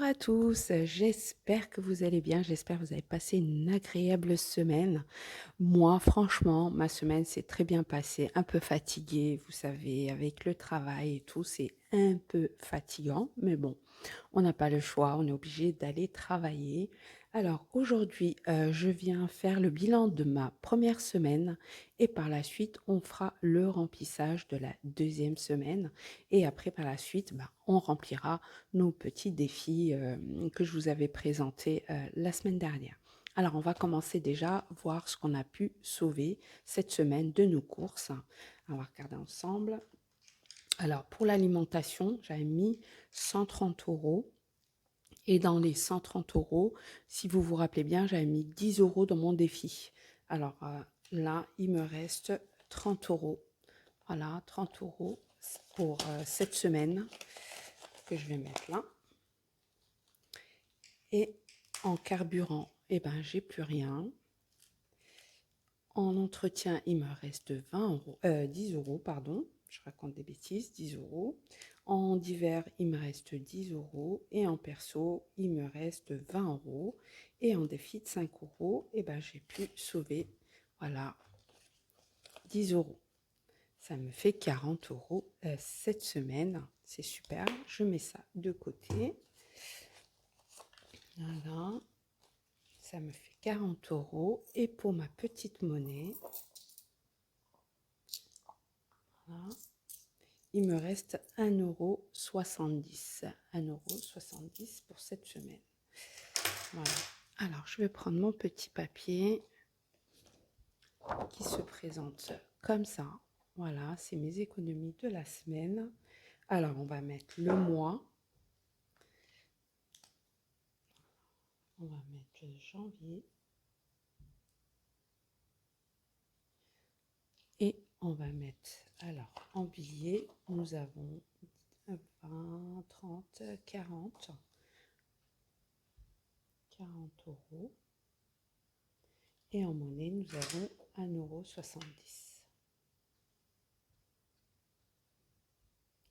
à tous, j'espère que vous allez bien, j'espère que vous avez passé une agréable semaine. Moi, franchement, ma semaine s'est très bien passée, un peu fatiguée, vous savez, avec le travail et tout, c'est un peu fatigant, mais bon, on n'a pas le choix, on est obligé d'aller travailler. Alors aujourd'hui, je viens faire le bilan de ma première semaine et par la suite, on fera le remplissage de la deuxième semaine. Et après, par la suite, on remplira nos petits défis que je vous avais présentés la semaine dernière. Alors, on va commencer déjà voir ce qu'on a pu sauver cette semaine de nos courses. On va regarder ensemble. Alors, pour l'alimentation, j'avais mis 130 euros. Et dans les 130 euros, si vous vous rappelez bien, j'avais mis 10 euros dans mon défi. Alors là, il me reste 30 euros. Voilà, 30 euros pour cette semaine que je vais mettre là. Et en carburant, eh ben, j'ai plus rien. En entretien, il me reste 10 euros, pardon. Je raconte des bêtises, 10 euros. En divers, il me reste 10 euros. Et en perso, il me reste 20 euros. Et en défi de 5 euros, eh ben, j'ai pu sauver, voilà, 10 euros. Ça me fait 40 euros cette semaine. C'est super. Je mets ça de côté. Voilà. Ça me fait 40 euros. Et pour ma petite monnaie, voilà, il me reste 1,70 €. 1,70 € pour cette semaine. Voilà. Alors, je vais prendre mon petit papier qui se présente comme ça. Voilà, c'est mes économies de la semaine. Alors, on va mettre le mois. On va mettre janvier. Et on va mettre, alors, en billets, nous avons 20, 30, 40. 40 euros. Et en monnaie, nous avons 1,70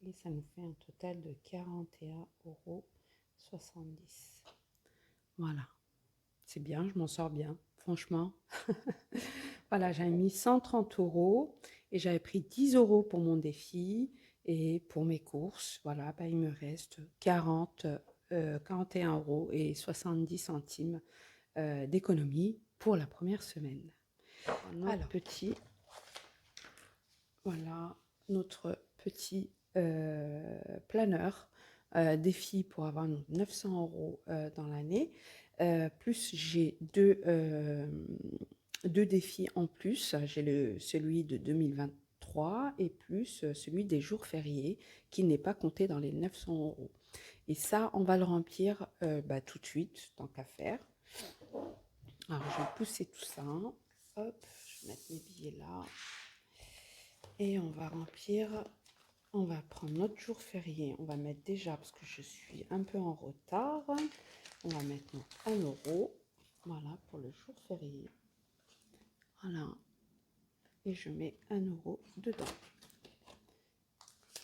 €. Et ça nous fait un total de 41,70 €. Voilà. C'est bien, je m'en sors bien, franchement. Voilà, j'avais mis 130 euros et j'avais pris 10 euros pour mon défi et pour mes courses. Voilà, il me reste 41 euros et 70 centimes d'économie pour la première semaine. Alors, notre petit planeur défi pour avoir 900 euros dans l'année. Plus j'ai deux défis en plus. J'ai celui de 2023 et plus celui des jours fériés qui n'est pas compté dans les 900 euros. Et ça, on va le remplir tout de suite, tant qu'à faire. Alors, je vais pousser tout ça. Hop, je vais mettre mes billets là. Et on va remplir, on va prendre notre jour férié. On va mettre déjà, parce que je suis un peu en retard, on va mettre notre 1 euro. Voilà, pour le jour férié. Voilà. Et je mets 1 euro dedans.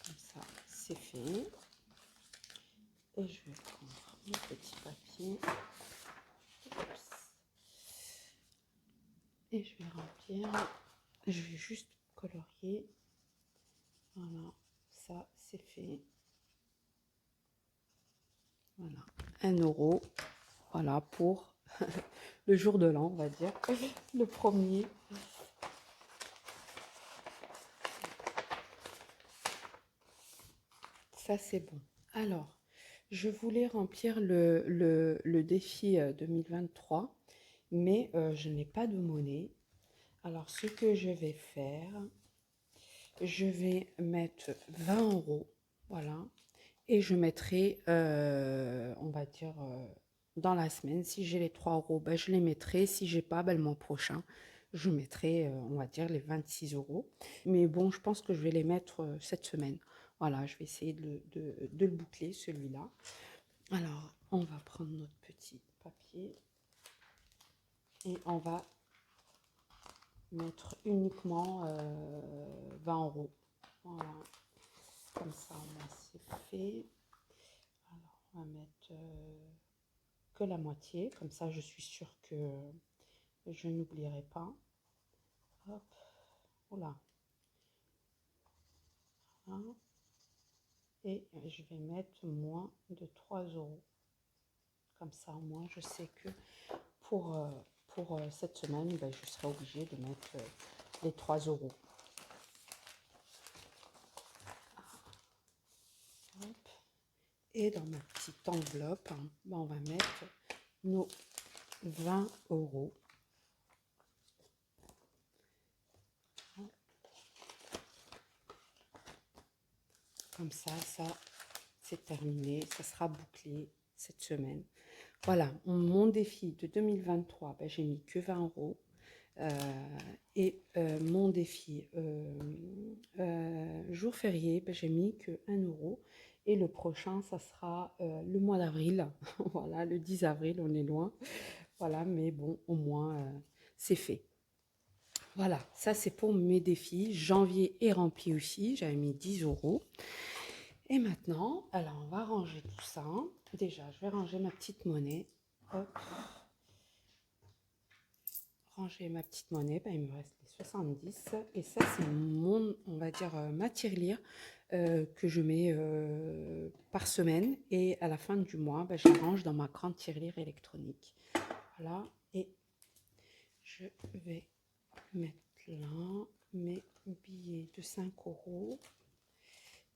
Comme ça, c'est fait. Et je vais prendre mon petit papier. Oups. Et je vais remplir. Je vais juste colorier. Voilà, ça c'est fait. Voilà, 1 euro. Voilà, pour le jour de l'an, on va dire. Le premier. Ça, c'est bon. Alors, je voulais remplir le défi 2023, mais je n'ai pas de monnaie. Alors, ce que je vais faire, je vais mettre 20 euros. Voilà. Et je mettrai, on va dire, dans la semaine, si j'ai les 3 euros, je les mettrai. Si j'ai pas, le mois prochain, je mettrai, on va dire, les 26 euros. Mais bon, je pense que je vais les mettre cette semaine. Voilà, je vais essayer de le boucler, celui-là. Alors, on va prendre notre petit papier et on va mettre uniquement 20 euros. Voilà, comme ça, c'est fait. Alors, on va mettre que la moitié. Comme ça, je suis sûre que je n'oublierai pas. Hop, voilà. Hein. Et je vais mettre moins de 3 euros. Comme ça, au moins, je sais que pour cette semaine, ben, je serai obligée de mettre les 3 euros. Hop. Et dans ma petite enveloppe, hein, ben, on va mettre nos 20 euros. Comme ça, c'est terminé. Ça sera bouclé cette semaine. Voilà, mon défi de 2023, ben, j'ai mis que 20 euros. Mon défi jour férié, ben, j'ai mis que 1 euro. Et le prochain, ça sera le mois d'avril. Voilà, le 10 avril, on est loin. Voilà, mais bon, au moins, c'est fait. Voilà, ça c'est pour mes défis. Janvier est rempli aussi, j'avais mis 10 euros. Et maintenant, alors on va ranger tout ça. Déjà, je vais ranger ma petite monnaie. Hop. Ranger ma petite monnaie, ben, il me reste les 70. Et ça, c'est mon, on va dire, ma tirelire que je mets par semaine. Et à la fin du mois, ben, je la range dans ma grande tirelire électronique. Voilà. Et je vais mettre là mes billets de 5 euros.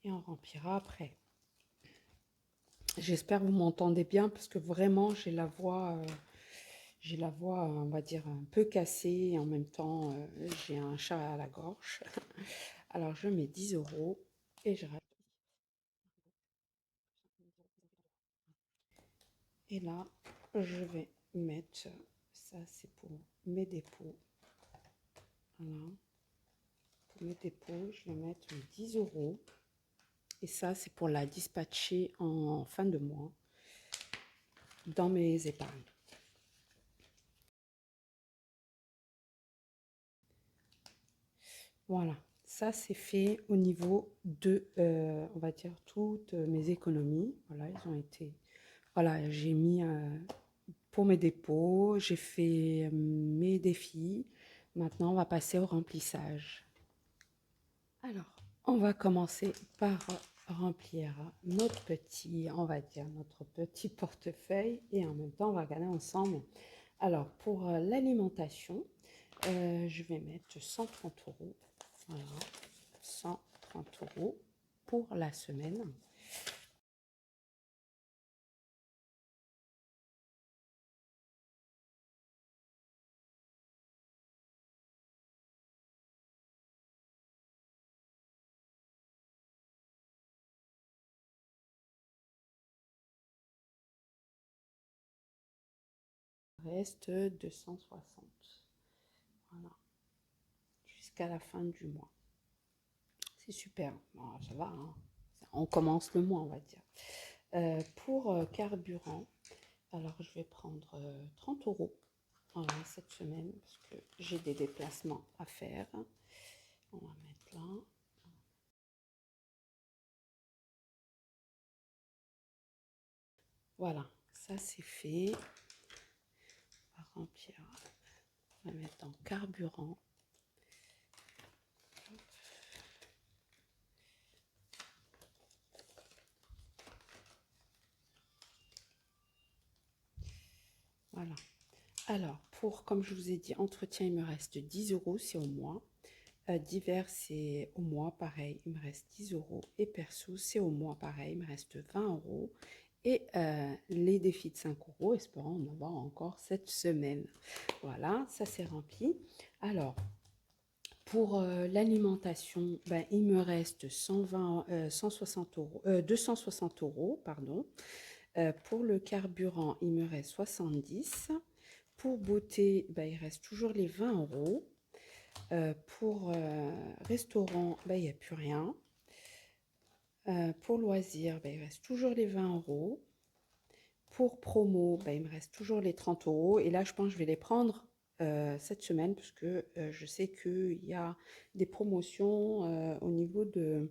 Et on remplira après. J'espère que vous m'entendez bien parce que vraiment, j'ai la voix... on va dire, un peu cassée et en même temps, j'ai un chat à la gorge. Alors, je mets 10 euros et je rate. Et là, je vais mettre, ça c'est pour mes dépôts. Voilà. Pour mes dépôts, je vais mettre 10 euros. Et ça, c'est pour la dispatcher en fin de mois dans mes épargnes. Voilà, ça c'est fait au niveau de, on va dire, toutes mes économies. Voilà, ils ont été... Voilà, j'ai mis pour mes dépôts, j'ai fait mes défis. Maintenant, on va passer au remplissage. Alors, on va commencer par remplir notre petit, on va dire, notre petit portefeuille et en même temps, on va regarder ensemble. Alors, pour l'alimentation, je vais mettre 130 euros. Voilà, 130 euros pour la semaine. Reste 260. Voilà, jusqu'à la fin du mois. C'est super. Bon, ça va, hein. On commence le mois, on va dire. Pour carburant, alors je vais prendre 30 euros voilà, cette semaine parce que j'ai des déplacements à faire. On va mettre là. Voilà, ça c'est fait. On va remplir. On va mettre en carburant. Voilà. Alors, pour, comme je vous ai dit, entretien, il me reste 10 euros, c'est au mois. Divers, c'est au mois, pareil, il me reste 10 euros. Et perso, c'est au mois, pareil, il me reste 20 euros. Et les défis de 5 euros, espérons en avoir encore cette semaine. Voilà, ça c'est rempli. Alors, pour l'alimentation, ben, il me reste 160 euros, 260 euros, pardon. Pour le carburant, il me reste 70. Pour beauté, ben, il reste toujours les 20 euros. Pour restaurant, ben, il n'y a plus rien. Pour loisirs, ben, il reste toujours les 20 euros. Pour promo, ben, il me reste toujours les 30 euros. Et là, je pense que je vais les prendre cette semaine parce que je sais qu'il y a des promotions au niveau de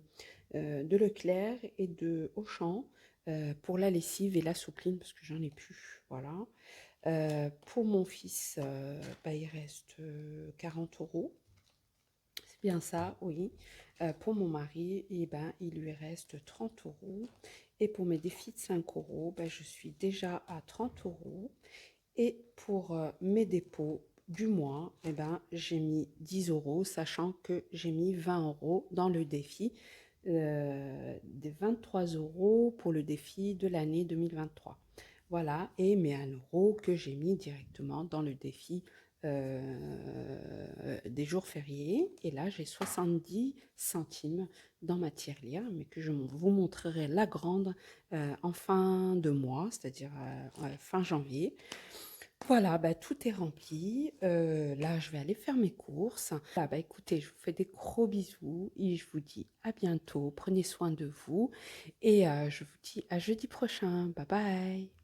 Leclerc et de Auchan. pour la lessive et la soupline parce que j'en ai plus, voilà. Pour mon fils, bah, il reste, 40 €. C'est bien ça, oui. Pour mon mari, eh ben, il lui reste 30 € et pour mes défis de 5 €, bah, je suis déjà à 30 € et pour, mes dépôts du mois, eh ben, j'ai mis 10 €, sachant que j'ai mis 20 € dans le défi, des 23 € pour le défi de l'année 2023. Voilà, et mes 1 € que j'ai mis directement dans le défi, des jours fériés. Et là, j'ai 70 centimes dans ma tirelire, mais que je vous montrerai la grande, en fin de mois, c'est-à-dire, fin janvier. Voilà, bah, tout est rempli. Là, je vais aller faire mes courses. Ah, bah, écoutez, je vous fais des gros bisous et je vous dis à bientôt. Prenez soin de vous et je vous dis à jeudi prochain. Bye bye.